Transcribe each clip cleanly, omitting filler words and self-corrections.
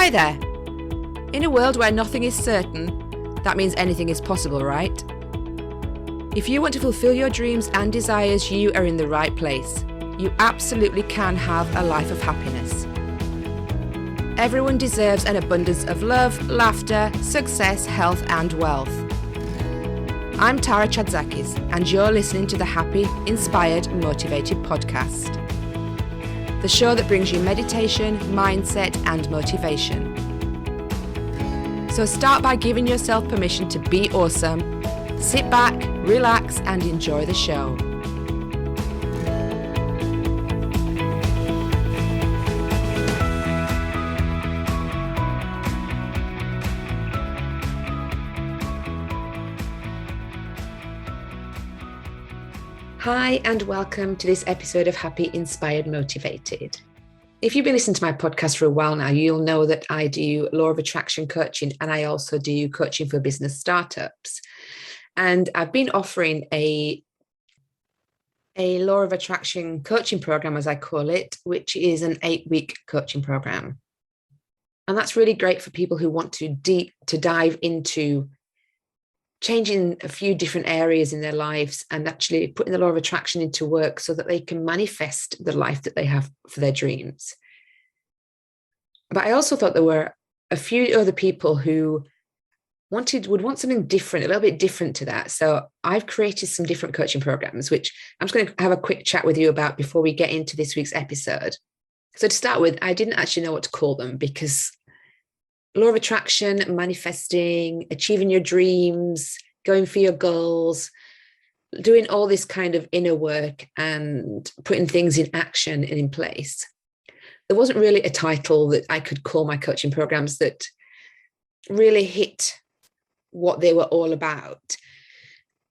Hi there. In a world where nothing is certain, that means anything is possible, right? If you want to fulfill your dreams and desires, you are in the right place. You absolutely can have a life of happiness. Everyone deserves an abundance of love, laughter, success, health, and wealth. I'm Tara Chadzakis, and you're listening to the Happy, Inspired, Motivated podcast. The show that brings you meditation, mindset, and motivation. So start by giving yourself permission to be awesome. Sit back, relax, and enjoy the show. Hi, and welcome to this episode of Happy, Inspired, Motivated. If you've been listening to my podcast for a while now, you'll know that I do law of attraction coaching, and I also do coaching for business startups. And I've been offering a law of attraction coaching program, as I call it, which is an 8-week coaching program. And that's really great for people who want to dive into changing a few different areas in their lives and actually putting the law of attraction into work so that they can manifest the life that they have for their dreams. But I also thought there were a few other people who would want something different, a little bit different to that. So I've created some different coaching programs, which I'm just going to have a quick chat with you about before we get into this week's episode. So to start with, I didn't actually know what to call them because law of attraction, manifesting, achieving your dreams, going for your goals, doing all this kind of inner work and putting things in action and in place. There wasn't really a title that I could call my coaching programs that really hit what they were all about.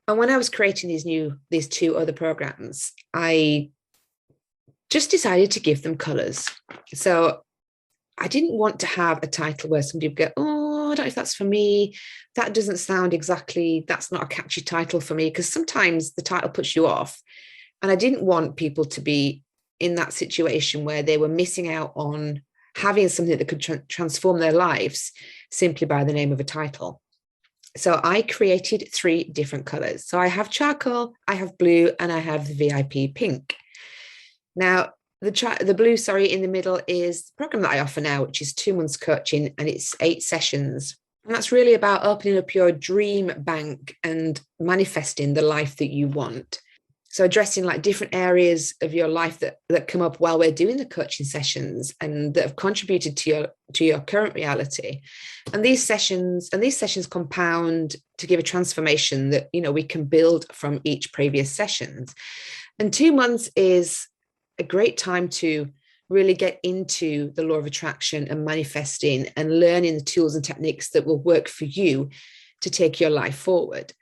And when I was creating these two other programs, I just decided to give them colors. So I didn't want to have a title where somebody would go, oh, I don't know if that's for me. That doesn't sound exactly, that's not a catchy title for me, because sometimes the title puts you off. And I didn't want people to be in that situation where they were missing out on having something that could transform their lives simply by the name of a title. So I created 3 different colors. So I have charcoal, I have blue, and I have the VIP pink. Now, the blue, in the middle is the program that I offer now, which is 2 months coaching, and it's 8 sessions. And that's really about opening up your dream bank and manifesting the life that you want. So addressing like different areas of your life that come up while we're doing the coaching sessions and that have contributed to your current reality. And these sessions compound to give a transformation that, we can build from each previous sessions. And 2 months is a great time to really get into the law of attraction and manifesting and learning the tools and techniques that will work for you to take your life forward.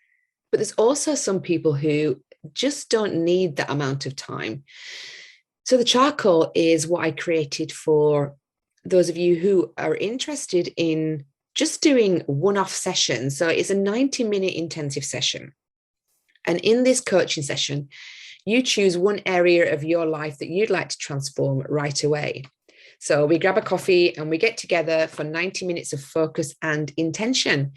But there's also some people who just don't need that amount of time. So the charcoal is what I created for those of you who are interested in just doing one-off sessions. So it's a 90-minute intensive session. And in this coaching session, you choose one area of your life that you'd like to transform right away. So we grab a coffee and we get together for 90 minutes of focus and intention.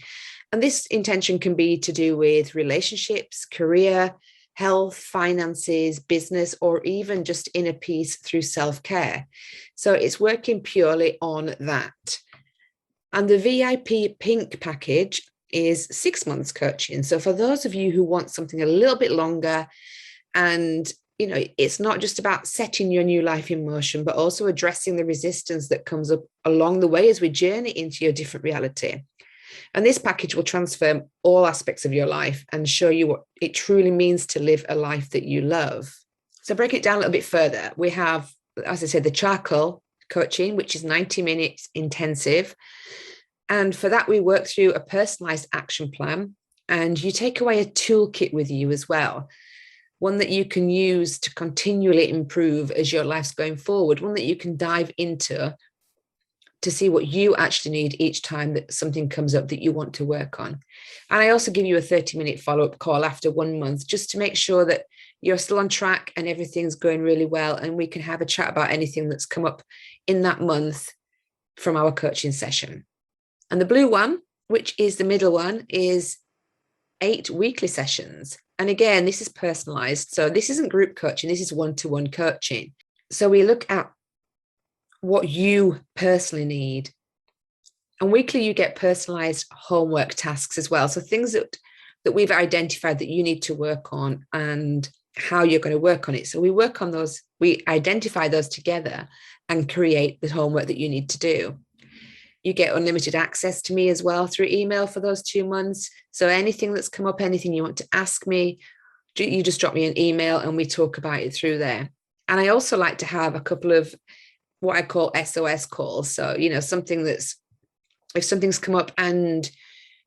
And this intention can be to do with relationships, career, health, finances, business, or even just inner peace through self-care. So it's working purely on that. And the VIP pink package is 6 months coaching. So for those of you who want something a little bit longer, and, it's not just about setting your new life in motion, but also addressing the resistance that comes up along the way as we journey into your different reality. And this package will transform all aspects of your life and show you what it truly means to live a life that you love. So break it down a little bit further. We have, as I said, the charcoal coaching, which is 90 minutes intensive. And for that, we work through a personalized action plan, and you take away a toolkit with you as well. One that you can use to continually improve as your life's going forward, one that you can dive into to see what you actually need each time that something comes up that you want to work on. And I also give you a 30-minute follow-up call after 1 month, just to make sure that you're still on track and everything's going really well. And we can have a chat about anything that's come up in that month from our coaching session. And the blue one, which is the middle one, is 8 weekly sessions. And again, this is personalized. So this isn't group coaching, this is one-to-one coaching. So we look at what you personally need. And weekly, you get personalized homework tasks as well. So things that we've identified that you need to work on and how you're going to work on it. So we work on those, we identify those together and create the homework that you need to do. You get unlimited access to me as well through email for those 2 months. So anything that's come up, anything you want to ask me, you just drop me an email and we talk about it through there. And I also like to have a couple of what I call SOS calls. So, something that's, if something's come up and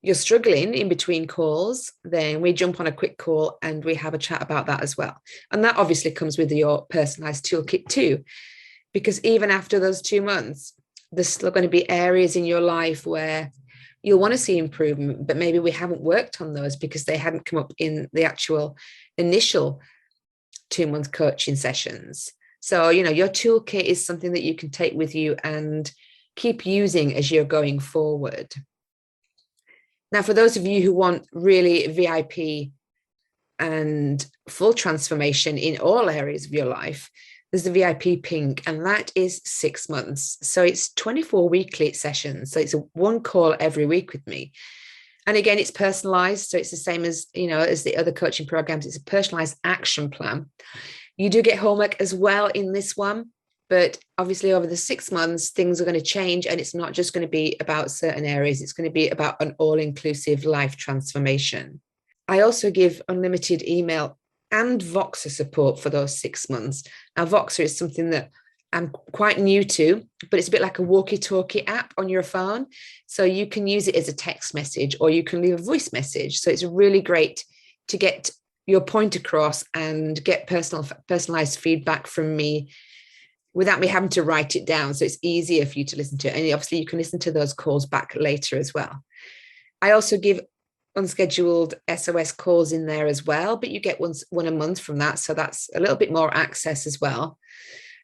you're struggling in between calls, then we jump on a quick call and we have a chat about that as well. And that obviously comes with your personalized toolkit too, because even after those 2 months, there's still going to be areas in your life where you'll want to see improvement, but maybe we haven't worked on those because they hadn't come up in the actual initial 2-month coaching sessions. So, your toolkit is something that you can take with you and keep using as you're going forward. Now, for those of you who want really VIP and full transformation in all areas of your life, there's the VIP pink, and that is 6 months. So it's 24 weekly sessions. So it's one call every week with me. And again, it's personalized. So it's the same as, as the other coaching programs. It's a personalized action plan. You do get homework as well in this one, but obviously over the 6 months, things are going to change, and it's not just going to be about certain areas. It's going to be about an all-inclusive life transformation. I also give unlimited email and Voxer support for those 6 months. Now, Voxer is something that I'm quite new to, but it's a bit like a walkie-talkie app on your phone. So you can use it as a text message or you can leave a voice message. So it's really great to get your point across and get personalized feedback from me without me having to write it down. So it's easier for you to listen to. And obviously you can listen to those calls back later as well. I also give unscheduled SOS calls in there as well, but you get one a month from that. So that's a little bit more access as well.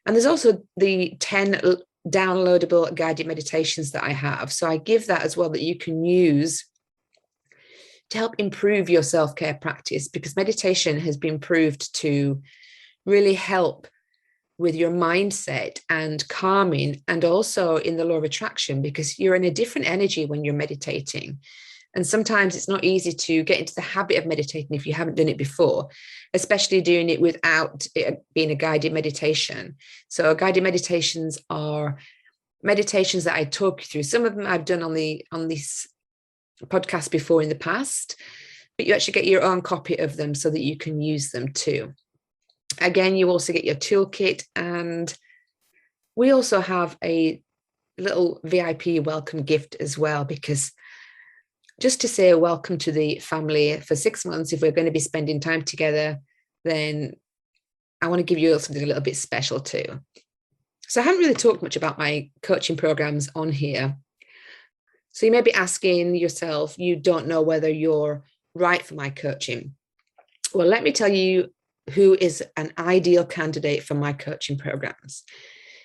And there's also the 10 downloadable guided meditations that I have. So I give that as well that you can use to help improve your self-care practice, because meditation has been proved to really help with your mindset and calming, and also in the law of attraction, because you're in a different energy when you're meditating. And sometimes it's not easy to get into the habit of meditating if you haven't done it before, especially doing it without it being a guided meditation. So guided meditations are meditations that I talk you through. Some of them I've done on this podcast before in the past, but you actually get your own copy of them so that you can use them too. Again, you also get your toolkit, and we also have a little VIP welcome gift as well, because just to say welcome to the family for 6 months, if we're going to be spending time together, then I want to give you something a little bit special too. So I haven't really talked much about my coaching programs on here. So you may be asking yourself, you don't know whether you're right for my coaching. Well, let me tell you who is an ideal candidate for my coaching programs.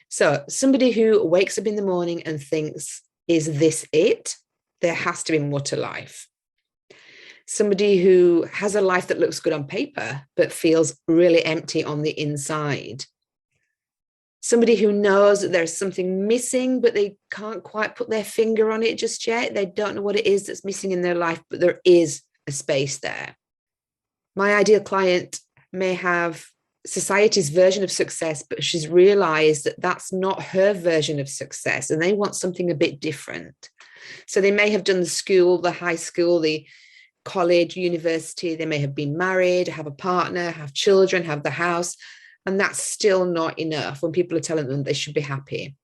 So somebody who wakes up in the morning and thinks, is this it? There has to be more to life. Somebody who has a life that looks good on paper, but feels really empty on the inside. Somebody who knows that there's something missing, but they can't quite put their finger on it just yet. They don't know what it is that's missing in their life, but there is a space there. My ideal client may have society's version of success, but she's realized that that's not her version of success, and they want something a bit different. So they may have done the school, the high school, the college, university. They may have been married, have a partner, have children, have the house, and that's still not enough when people are telling them they should be happy.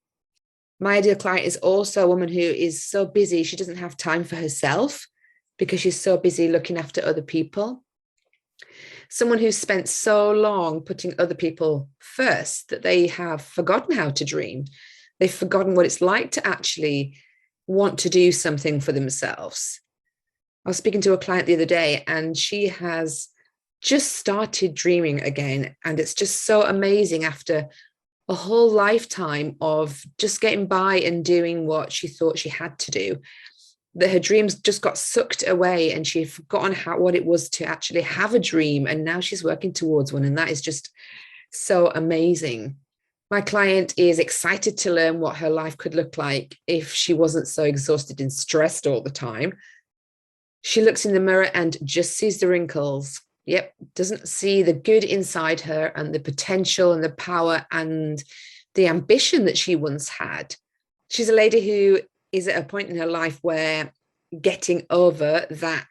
My ideal client is also a woman who is so busy, she doesn't have time for herself because she's so busy looking after other people. Someone who's spent so long putting other people first that they have forgotten how to dream. They've forgotten what it's like to actually want to do something for themselves. I was speaking to a client the other day, and she has just started dreaming again. And it's just so amazing after a whole lifetime of just getting by and doing what she thought she had to do, that her dreams just got sucked away and she had forgotten what it was to actually have a dream. And now she's working towards one. And that is just so amazing. My client is excited to learn what her life could look like if she wasn't so exhausted and stressed all the time. She looks in the mirror and just sees the wrinkles. Yep, doesn't see the good inside her and the potential and the power and the ambition that she once had. She's a lady who is at a point in her life where getting over that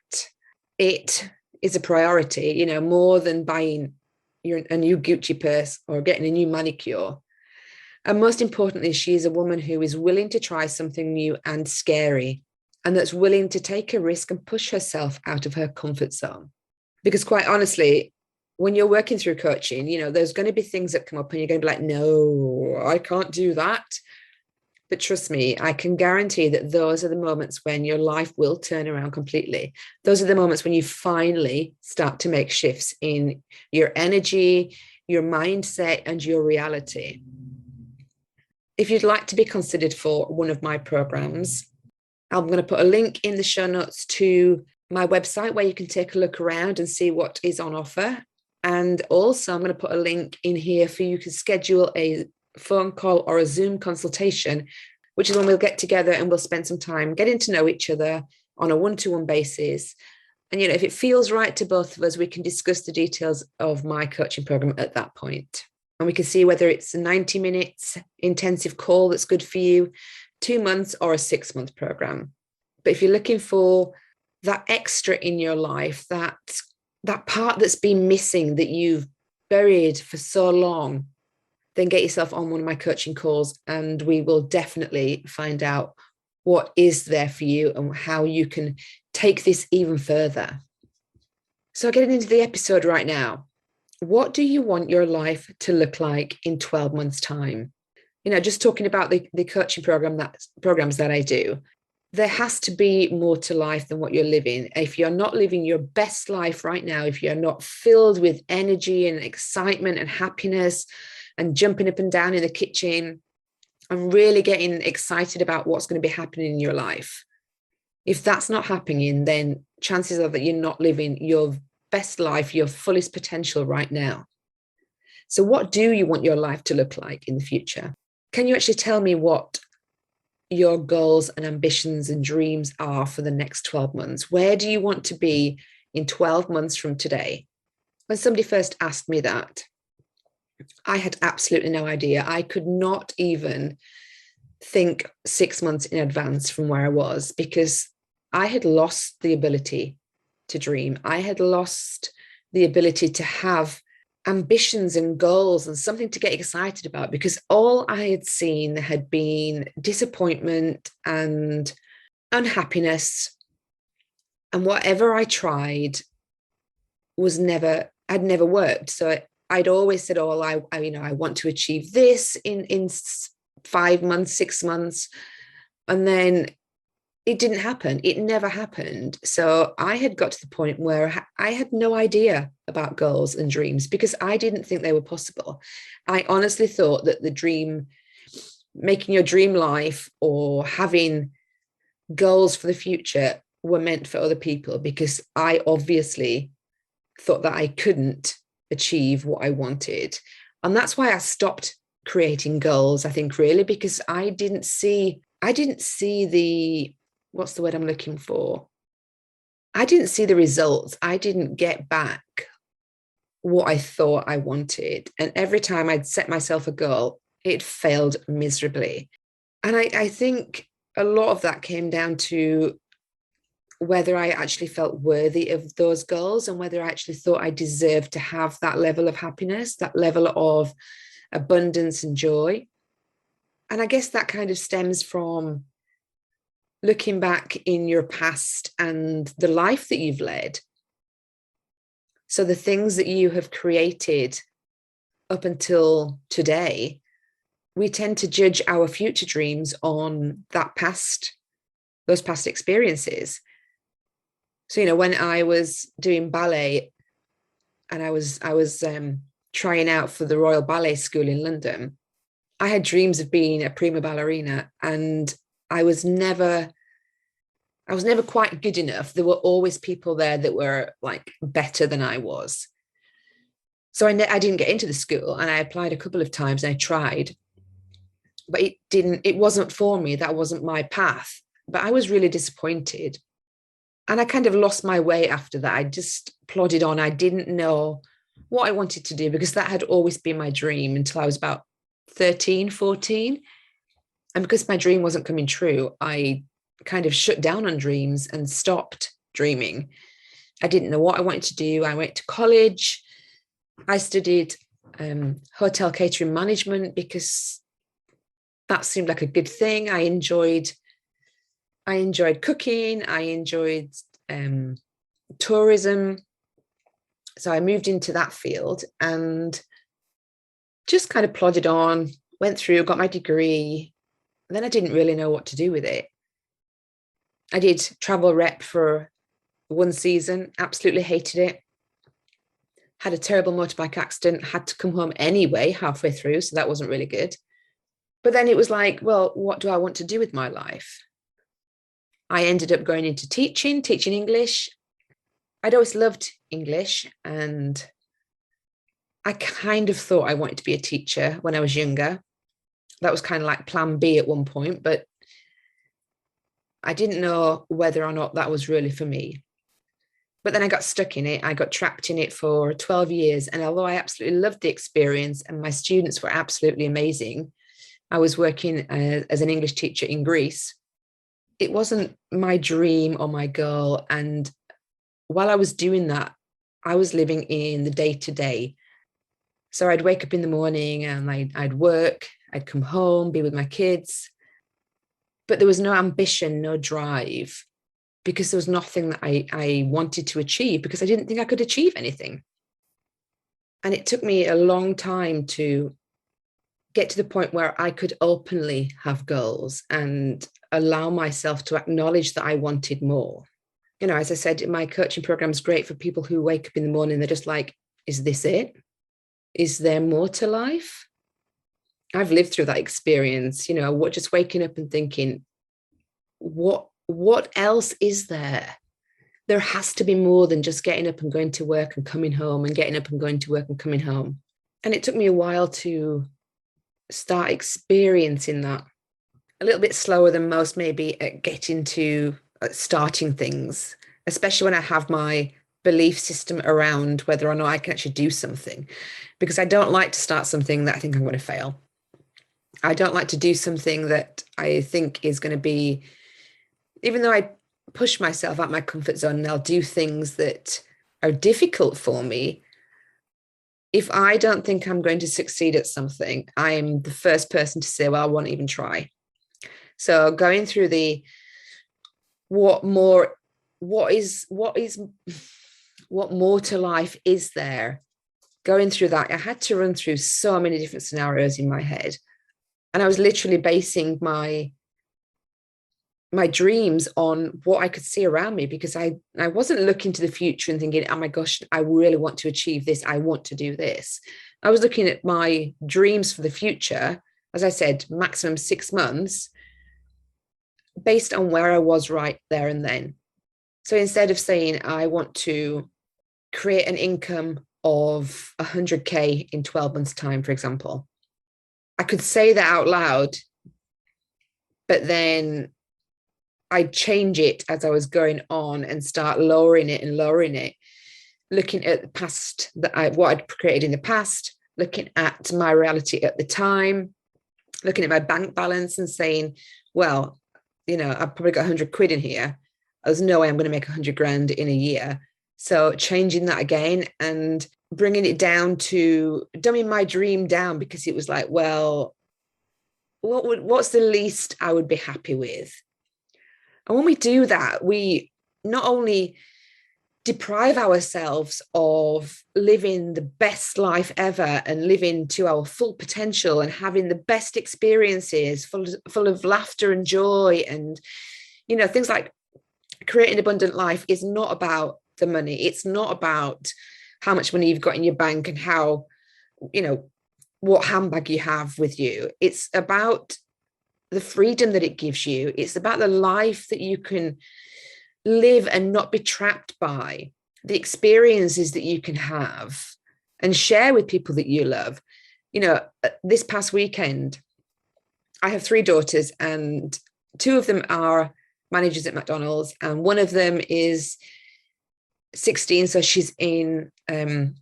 it is a priority, more than buying a new Gucci purse or getting a new manicure. And most importantly, she is a woman who is willing to try something new and scary, and that's willing to take a risk and push herself out of her comfort zone. Because quite honestly, when you're working through coaching, there's going to be things that come up and you're going to be like, no, I can't do that. But trust me, I can guarantee that those are the moments when your life will turn around completely. Those are the moments when you finally start to make shifts in your energy, your mindset, and your reality. If you'd like to be considered for one of my programs, I'm going to put a link in the show notes to my website where you can take a look around and see what is on offer. And also I'm going to put a link in here for you to schedule a phone call or a Zoom consultation, which is when we'll get together and we'll spend some time getting to know each other on a one-to-one basis. And, if it feels right to both of us, we can discuss the details of my coaching program at that point. And we can see whether it's a 90 minutes intensive call that's good for you, 2 months, or a 6-month program. But if you're looking for that extra in your life, that part that's been missing, that you've buried for so long, then get yourself on one of my coaching calls and we will definitely find out what is there for you and how you can take this even further. So getting into the episode right now, what do you want your life to look like in 12 months' time? Just talking about the coaching programs that I do, there has to be more to life than what you're living. If you're not living your best life right now, if you're not filled with energy and excitement and happiness and jumping up and down in the kitchen and really getting excited about what's going to be happening in your life, if that's not happening, then chances are that you're not living your best life, your fullest potential right now. So what do you want your life to look like in the future? Can you actually tell me what your goals and ambitions and dreams are for the next 12 months? Where do you want to be in 12 months from today? When somebody first asked me that, I had absolutely no idea. I could not even think 6 months in advance from where I was, because I had lost the ability to dream. I had lost the ability to have ambitions and goals and something to get excited about, because all I had seen had been disappointment and unhappiness, and whatever I tried had never worked. So I'd always said, oh, I want to achieve this in 5 months, 6 months, and then it didn't happen. It never happened. So I had got to the point where I had no idea about goals and dreams because I didn't think they were possible. I honestly thought that making your dream life or having goals for the future were meant for other people, because I obviously thought that I couldn't achieve what I wanted. And that's why I stopped creating goals, I think, really, because I didn't see the, what's the word I'm looking for? I didn't see the results. I didn't get back what I thought I wanted. And every time I'd set myself a goal, it failed miserably. And I think a lot of that came down to whether I actually felt worthy of those goals and whether I actually thought I deserved to have that level of happiness, that level of abundance and joy. And I guess that kind of stems from looking back in your past and the life that you've led. So the things that you have created up until today, we tend to judge our future dreams on those past experiences. So, when I was doing ballet and I was trying out for the Royal Ballet School in London, I had dreams of being a prima ballerina, and I was never quite good enough. There were always people there that were like better than I was. So I didn't get into the school, and I applied a couple of times and I tried, but it wasn't for me. That wasn't my path. But I was really disappointed. And I kind of lost my way after that. I just plodded on. I didn't know what I wanted to do because that had always been my dream until I was about 13, 14. And because my dream wasn't coming true, I kind of shut down on dreams and stopped dreaming. I didn't know what I wanted to do. I went to college. I studied hotel catering management because that seemed like a good thing. I enjoyed cooking. I enjoyed tourism. So I moved into that field and just kind of plodded on, went through, got my degree. And then I didn't really know what to do with it. I did travel rep for one season, absolutely hated it. Had a terrible motorbike accident, had to come home anyway halfway through. So that wasn't really good. But then it was like, well, what do I want to do with my life? I ended up going into teaching English. I'd always loved English, and I kind of thought I wanted to be a teacher when I was younger. That was kind of like plan B at one point, but I didn't know whether or not that was really for me. But then I got stuck in it. I got trapped in it for 12 years. And although I absolutely loved the experience and my students were absolutely amazing, I was working as an English teacher in Greece. It wasn't my dream or my goal. And while I was doing that, I was living in the day-to-day. So I'd wake up in the morning and I'd work, I'd come home, be with my kids. But there was no ambition, no drive, because there was nothing that I wanted to achieve because I didn't think I could achieve anything. And it took me a long time to get to the point where I could openly have goals and allow myself to acknowledge that I wanted more. You know, as I said, my coaching program is great for people who wake up in the morning, they're just like, is this it? Is there more to life? I've lived through that experience, you know, just waking up and thinking, what else is there? There has to be more than just getting up and going to work and coming home and getting up and going to work and coming home. And it took me a while to start experiencing that. A little bit slower than most maybe at getting to starting things, especially when I have my belief system around whether or not I can actually do something, because I don't like to start something that I think I'm going to fail. I don't like to do something that I think is going to be, even though I push myself out my comfort zone and I'll do things that are difficult for me, if I don't think I'm going to succeed at something, I'm the first person to say, well, I won't even try. So going through the what more to life is there? Going through that, I had to run through so many different scenarios in my head. And I was literally basing my dreams on what I could see around me, because I wasn't looking to the future and thinking, oh my gosh, I really want to achieve this. I want to do this. I was looking at my dreams for the future, as I said, maximum 6 months, based on where I was right there and then. So instead of saying, I want to create an income of 100K in 12 months' time, for example, I could say that out loud, but then I'd change it as I was going on and start lowering it, looking at the past, what I'd created in the past, looking at my reality at the time, looking at my bank balance and saying, well, you know, I've probably got 100 quid in here. There's no way I'm going to make 100 grand in a year. So changing that again and bringing it down to dumbing my dream down, because it was like, well, what's the least I would be happy with? And when we do that, we not only deprive ourselves of living the best life ever and living to our full potential and having the best experiences full of laughter and joy. And, you know, things like creating an abundant life is not about the money. It's not about how much money you've got in your bank and how, you know, what handbag you have with you. It's about the freedom that it gives you. It's about the life that you can live and not be trapped by, the experiences that you can have and share with people that you love. This past weekend, I have 3 daughters, and 2 of them are managers at McDonald's, and one of them is 16, so she's in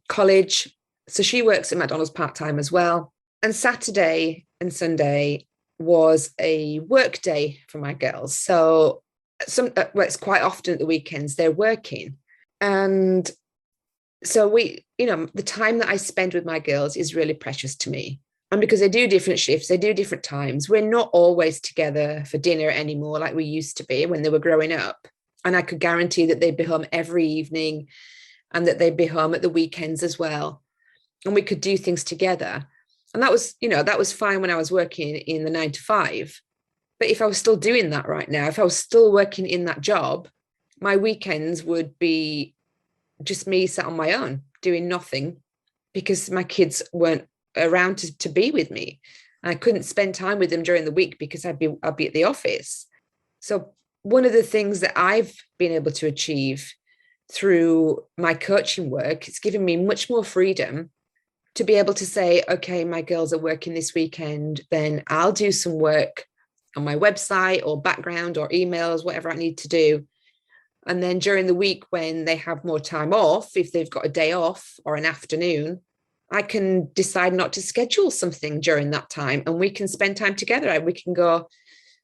college. So she works at McDonald's part-time as well. And Saturday and Sunday was a work day for my girls. So it's quite often at the weekends they're working. And so the time that I spend with my girls is really precious to me. And because they do different shifts, they do different times, we're not always together for dinner anymore like we used to be when they were growing up. And I could guarantee that they'd be home every evening and that they'd be home at the weekends as well. And we could do things together. And that was fine when I was working in the 9 to 5. But if I was still doing that right now, if I was still working in that job, my weekends would be just me sat on my own doing nothing because my kids weren't around to be with me. And I couldn't spend time with them during the week because I'd be at the office. So one of the things that I've been able to achieve through my coaching work, it's given me much more freedom to be able to say, okay, my girls are working this weekend, then I'll do some work on my website or background or emails, whatever I need to do. And then during the week when they have more time off, if they've got a day off or an afternoon, I can decide not to schedule something during that time and we can spend time together and we can go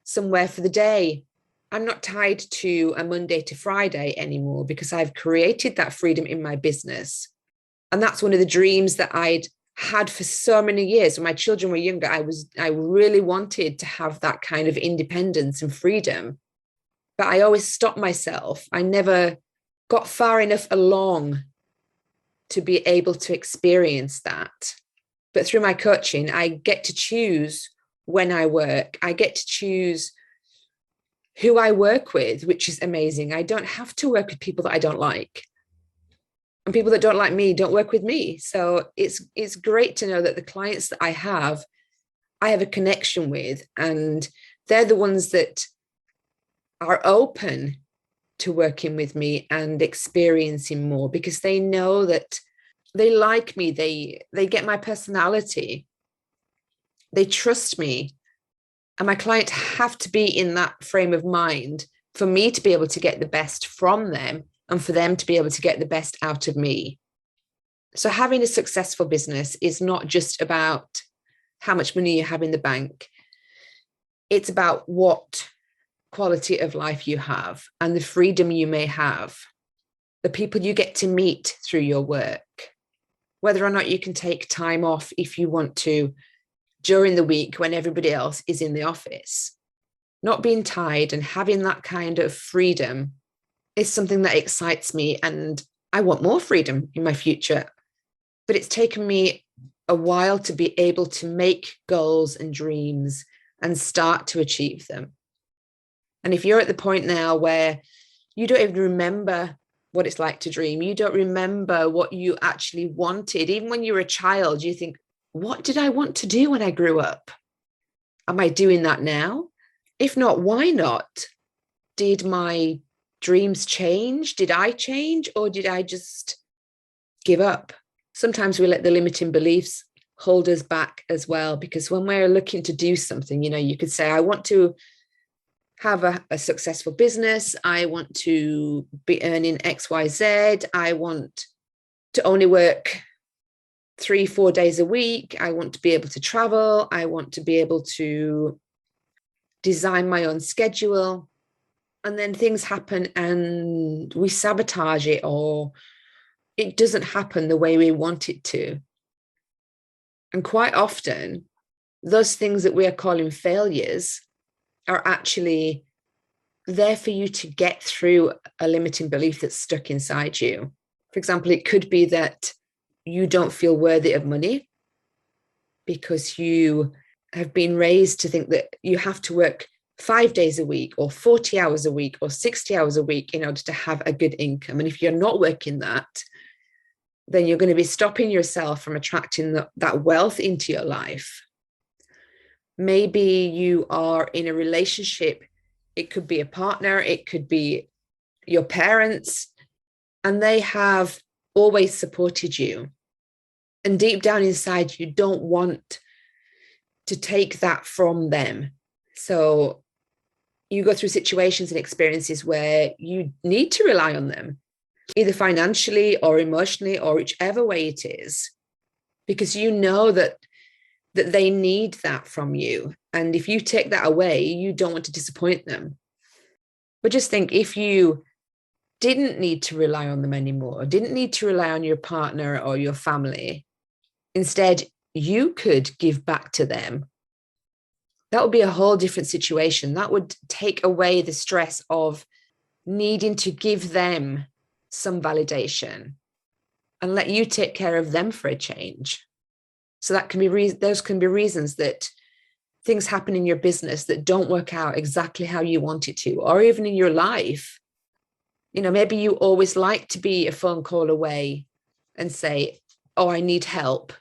somewhere for the day. I'm not tied to a Monday to Friday anymore because I've created that freedom in my business. And that's one of the dreams that I'd had for so many years. When my children were younger, I really wanted to have that kind of independence and freedom. But I always stopped myself. I never got far enough along to be able to experience that. But through my coaching, I get to choose when I work. I get to choose who I work with, which is amazing. I don't have to work with people that I don't like. And people that don't like me don't work with me. So it's great to know that the clients that I have a connection with, and they're the ones that are open to working with me and experiencing more because they know that they like me. They get my personality. They trust me. And my clients have to be in that frame of mind for me to be able to get the best from them and for them to be able to get the best out of me. So having a successful business is not just about how much money you have in the bank. It's about what quality of life you have and the freedom you may have, the people you get to meet through your work, whether or not you can take time off if you want to during the week when everybody else is in the office. Not being tied and having that kind of freedom is something that excites me, and I want more freedom in my future. But it's taken me a while to be able to make goals and dreams and start to achieve them. And if you're at the point now where you don't even remember what it's like to dream, you don't remember what you actually wanted, even when you were a child, you think, what did I want to do when I grew up? Am I doing that now? If not, why not? Did my dreams change? Did I change? Or did I just give up? Sometimes we let the limiting beliefs hold us back as well, because when we're looking to do something, you could say, I want to have a successful business. I want to be earning XYZ. I want to only work 3-4 days a week. I want to be able to travel. I want to be able to design my own schedule. And then things happen and we sabotage it, or it doesn't happen the way we want it to. And quite often, those things that we are calling failures are actually there for you to get through a limiting belief that's stuck inside you. For example, it could be that you don't feel worthy of money because you have been raised to think that you have to work 5 days a week or 40 hours a week or 60 hours a week in order to have a good income. And if you're not working that, then you're going to be stopping yourself from attracting that wealth into your life. Maybe you are in a relationship. It could be a partner, it could be your parents, and they have always supported you. And deep down inside, you don't want to take that from them. So you go through situations and experiences where you need to rely on them, either financially or emotionally or whichever way it is, because you know that they need that from you. And if you take that away, you don't want to disappoint them. But just think, if you didn't need to rely on them anymore, didn't need to rely on your partner or your family, instead, you could give back to them. That would be a whole different situation. That would take away the stress of needing to give them some validation and let you take care of them for a change. So that can be those can be reasons that things happen in your business that don't work out exactly how you want it to, or even in your life. Maybe you always like to be a phone call away and say, oh, I need help,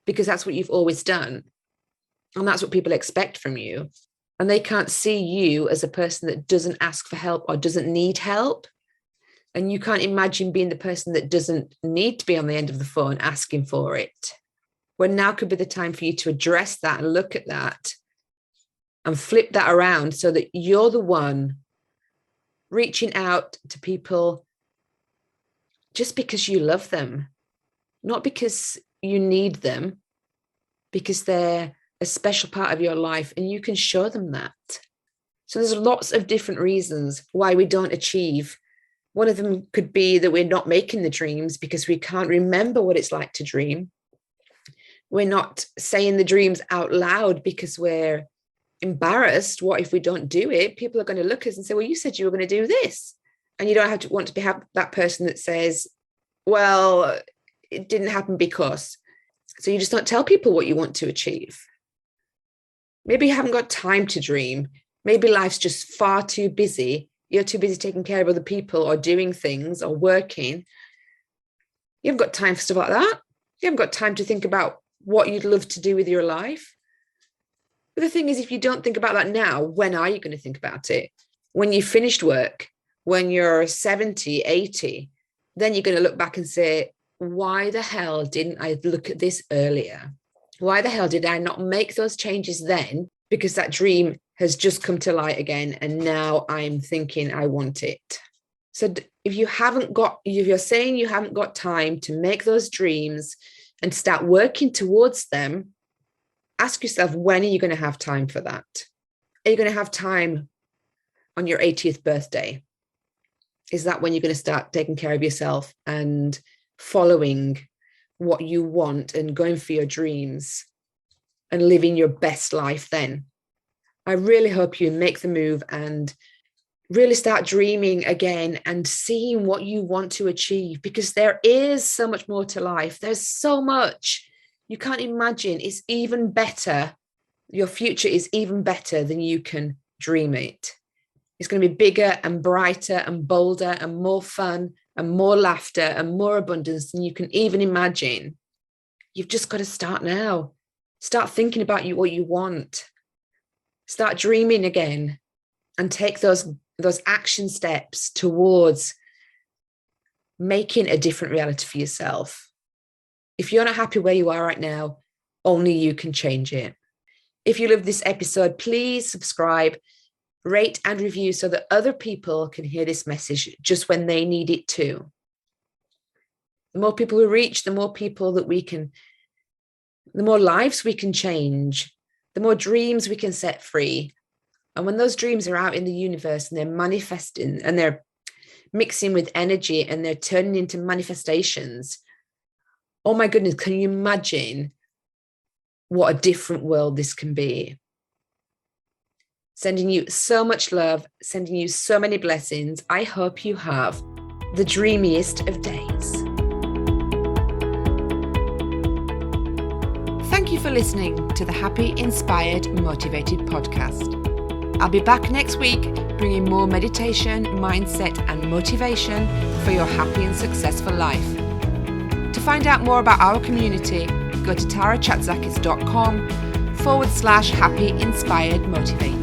because that's what you've always done. And that's what people expect from you. And they can't see you as a person that doesn't ask for help or doesn't need help. And you can't imagine being the person that doesn't need to be on the end of the phone asking for it. When now could be the time for you to address that and look at that and flip that around so that you're the one reaching out to people just because you love them, not because you need them, because they're a special part of your life and you can show them that. So there's lots of different reasons why we don't achieve. One of them could be that we're not making the dreams because we can't remember what it's like to dream. We're not saying the dreams out loud because we're embarrassed. What if we don't do it? People are going to look at us and say, well, you said you were going to do this. And you don't want to have that person that says, well, it didn't happen because. So you just don't tell people what you want to achieve. Maybe you haven't got time to dream. Maybe life's just far too busy. You're too busy taking care of other people or doing things or working. You haven't got time for stuff like that. You haven't got time to think about what you'd love to do with your life. But the thing is, if you don't think about that now, when are you going to think about it? When you've finished work, when you're 70, 80, then you're going to look back and say, why the hell didn't I look at this earlier? Why the hell did I not make those changes then? Because that dream has just come to light again. And now I'm thinking I want it. So if you're saying you haven't got time to make those dreams and start working towards them, ask yourself, when are you going to have time for that? Are you going to have time on your 80th birthday? Is that when you're going to start taking care of yourself and following what you want and going for your dreams and living your best life then? I really hope you make the move and really start dreaming again and seeing what you want to achieve, because there is so much more to life. There's so much you can't imagine. It's even better. Your future is even better than you can dream it. It's going to be bigger and brighter and bolder and more fun and more laughter and more abundance than you can even imagine. You've just got to start now. Start thinking about what you want. Start dreaming again and take those action steps towards making a different reality for yourself. If you're not happy where you are right now, only you can change it. If you love this episode, please subscribe, rate and review so that other people can hear this message just when they need it too. The more people we reach, the more people that the more lives we can change, the more dreams we can set free. And when those dreams are out in the universe and they're manifesting and they're mixing with energy and they're turning into manifestations, oh my goodness, can you imagine what a different world this can be? Sending you so much love, sending you so many blessings. I hope you have the dreamiest of days. Thank you for listening to the Happy, Inspired, Motivated podcast. I'll be back next week bringing more meditation, mindset, and motivation for your happy and successful life. To find out more about our community, go to tarachatzakis.com/happy inspired motivated.